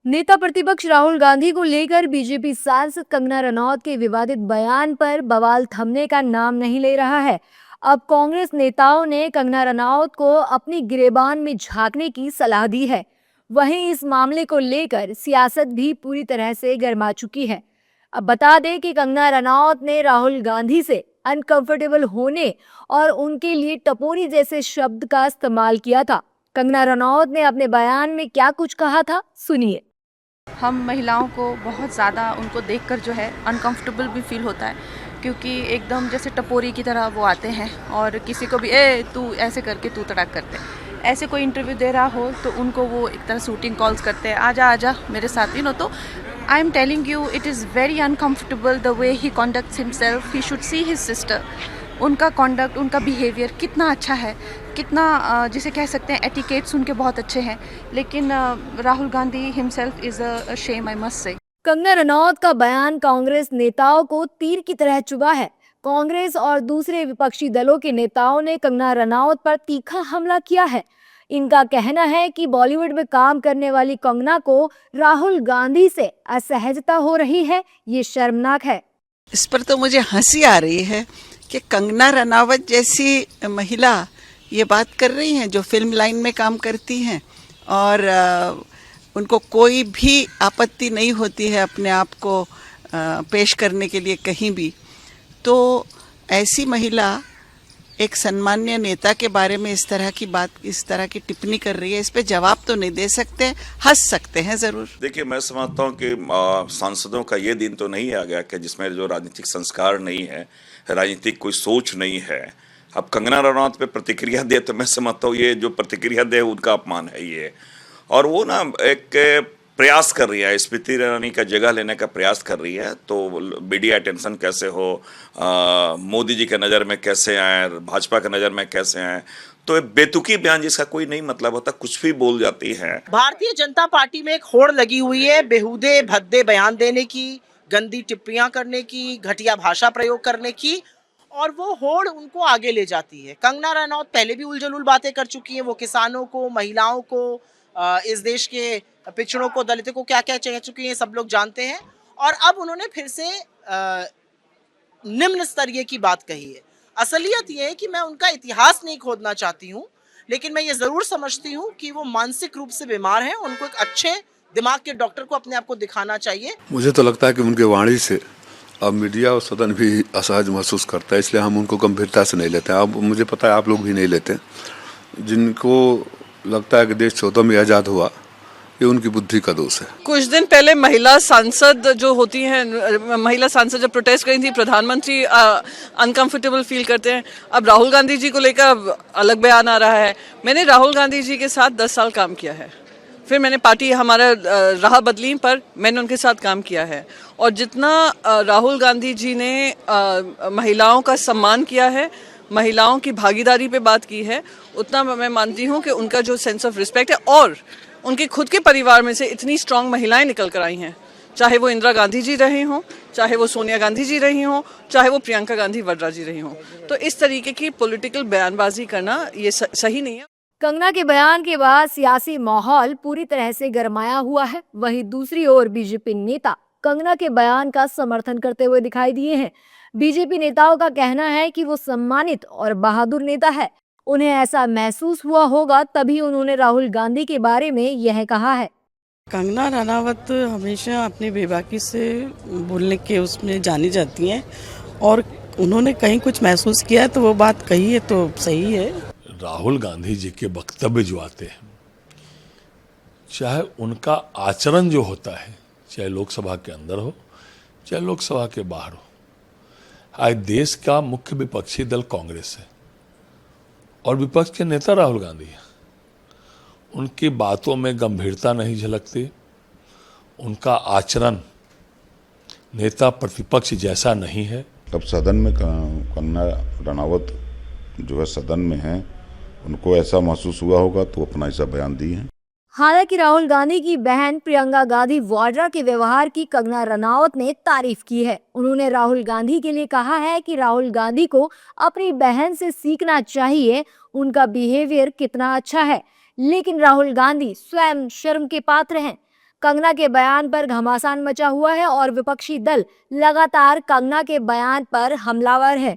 नेता प्रतिपक्ष राहुल गांधी को लेकर बीजेपी सांसद कंगना रनौत के विवादित बयान पर बवाल थमने का नाम नहीं ले रहा है। अब कांग्रेस नेताओं ने कंगना रनौत को अपनी गिरेबान में झांकने की सलाह दी है। वहीं इस मामले को लेकर सियासत भी पूरी तरह से गर्मा चुकी है। अब बता दें कि कंगना रनौत ने राहुल गांधी से अनकंफर्टेबल होने और उनके लिए टपोरी जैसे शब्द का इस्तेमाल किया था। कंगना रनौत ने अपने बयान में क्या कुछ कहा था, सुनिए। हम महिलाओं को बहुत ज़्यादा उनको देखकर जो है अनकंफर्टेबल भी फील होता है, क्योंकि एकदम जैसे टपोरी की तरह वो आते हैं और किसी को भी तू ऐसे करके तू तड़ाक करते हैं। ऐसे कोई इंटरव्यू दे रहा हो तो उनको वो एक तरह शूटिंग कॉल्स करते हैं, आजा आजा मेरे साथ तो I am telling you it is very uncomfortable the way he conducts himself. He should see his sister. उनका कॉन्डक्ट, उनका बिहेवियर कितना अच्छा है, कितना जिसे कह सकते हैं एटिकेट्स उनके बहुत अच्छे हैं, लेकिन Rahul Gandhi himself is a shame, I must say. Kangana Ranaut का बयान कांग्रेस नेताओं को तीर की तरह चुभा है। कांग्रेस और दूसरे विपक्षी दलों के नेताओं ने कंगना रनौत पर तीखा हमला किया है। इनका कहना है कि बॉलीवुड में काम करने वाली कंगना को राहुल गांधी से असहजता हो रही है, ये शर्मनाक है। इस पर तो मुझे हंसी आ रही है कि कंगना रनावत जैसी महिला ये बात कर रही हैं जो फिल्म लाइन में काम करती हैं और उनको कोई भी आपत्ति नहीं होती है अपने आप को पेश करने के लिए कहीं भी। तो ऐसी महिला एक सम्मान्य नेता के बारे में इस तरह की बात, इस तरह की टिप्पणी कर रही है। इस पे जवाब तो नहीं दे सकते, हंस सकते हैं जरूर। देखिए, मैं समझता हूँ कि सांसदों का ये दिन तो नहीं आ गया कि जिसमें जो राजनीतिक संस्कार नहीं है, राजनीतिक कोई सोच नहीं है। अब कंगना रनौत पे प्रतिक्रिया दे तो मैं समझता हूँ ये जो प्रतिक्रिया दे उनका अपमान है ये। और वो ना एक प्रयास कर रही है, स्मृति ईरानी का जगह लेने का प्रयास कर रही है। तो मीडिया अटेंशन कैसे हो, मोदी जी के नज़र में कैसे आए, भाजपा के नज़र में कैसे आए। तो बेतुकी बयान जिसका कोई नहीं मतलब होता, कुछ भी बोल जाती है। भारतीय जनता पार्टी में एक होड़ लगी हुई है बेहुदे भद्दे बयान देने की, गंदी टिप्पणियां करने की, घटिया भाषा प्रयोग करने की, और वो होड़ उनको आगे ले जाती है। कंगना रनौत पहले भी उलझुल बातें कर चुकी हैं। वो किसानों को, महिलाओं को, इस देश के पिछड़ों को, दलितों को क्या क्या कह चुकी हैं, सब लोग जानते हैं। और अब उन्होंने फिर से निम्न स्तरीय की बात कही है। असलियत ये है कि मैं उनका इतिहास नहीं खोदना चाहती हूँ, लेकिन मैं ये ज़रूर समझती हूँ कि वो मानसिक रूप से बीमार हैं। उनको एक अच्छे दिमाग के डॉक्टर को अपने आप को दिखाना चाहिए। मुझे तो लगता है कि उनके वाणी से अब मीडिया और सदन भी असहज महसूस करता है, इसलिए हम उनको गंभीरता से नहीं लेते हैं। अब मुझे पता है आप लोग भी नहीं लेते। जिनको लगता है कि देश 14 में आज़ाद हुआ, ये उनकी बुद्धि का दोष है। कुछ दिन पहले महिला सांसद जो होती हैं, महिला सांसद जब प्रोटेस्ट करी थी, प्रधानमंत्री अनकंफर्टेबल फील करते हैं। अब राहुल गांधी जी को लेकर अलग बयान आ रहा है। मैंने राहुल गांधी जी के साथ 10 साल काम किया है, फिर मैंने पार्टी हमारा राह बदली पर मैंने उनके साथ काम किया है। और जितना राहुल गांधी जी ने महिलाओं का सम्मान किया है, महिलाओं की भागीदारी पे बात की है, उतना मैं मानती हूँ कि उनका जो सेंस ऑफ रिस्पेक्ट है, और उनके खुद के परिवार में से इतनी स्ट्रांग महिलाएं निकल कर आई हैं, चाहे वो इंदिरा गांधी जी रही हों, चाहे वो सोनिया गांधी जी रही हों, चाहे वो प्रियंका गांधी वड्रा जी रही हों। तो इस तरीके की पॉलिटिकल बयानबाजी करना ये सही नहीं है। कंगना के बयान के बाद सियासी माहौल पूरी तरह से गरमाया हुआ है। वहीं दूसरी ओर बीजेपी नेता कंगना के बयान का समर्थन करते हुए दिखाई दिए हैं। बीजेपी नेताओं का कहना है कि वो सम्मानित और बहादुर नेता है। उन्हें ऐसा महसूस हुआ होगा तभी उन्होंने राहुल गांधी के बारे में यह कहा है। कंगना रनावत हमेशा अपनी बेबाकी से बोलने के उसमें जानी जाती हैं, और उन्होंने कहीं कुछ महसूस किया है तो वो बात कही है तो सही है। राहुल गांधी जी के वक्तव्य जो आते हैं, चाहे उनका आचरण जो होता है, चाहे लोकसभा के अंदर हो चाहे लोकसभा के बाहर हो, आज देश का मुख्य विपक्षी दल कांग्रेस है और विपक्ष के नेता राहुल गांधी हैं। उनकी बातों में गंभीरता नहीं झलकती, उनका आचरण नेता प्रतिपक्ष जैसा नहीं है। तब सदन में कंगना रनावत जो है सदन में है, उनको ऐसा महसूस हुआ होगा तो अपना ऐसा बयान दी है। हालांकि राहुल गांधी की बहन प्रियंका गांधी वाड्रा के व्यवहार की कंगना रनौत ने तारीफ की है। उन्होंने राहुल गांधी के लिए कहा है कि राहुल गांधी को अपनी बहन से सीखना चाहिए, उनका बिहेवियर कितना अच्छा है। लेकिन राहुल गांधी स्वयं शर्म के पात्र हैं। कंगना के बयान पर घमासान मचा हुआ है और विपक्षी दल लगातार कंगना के बयान पर हमलावर है।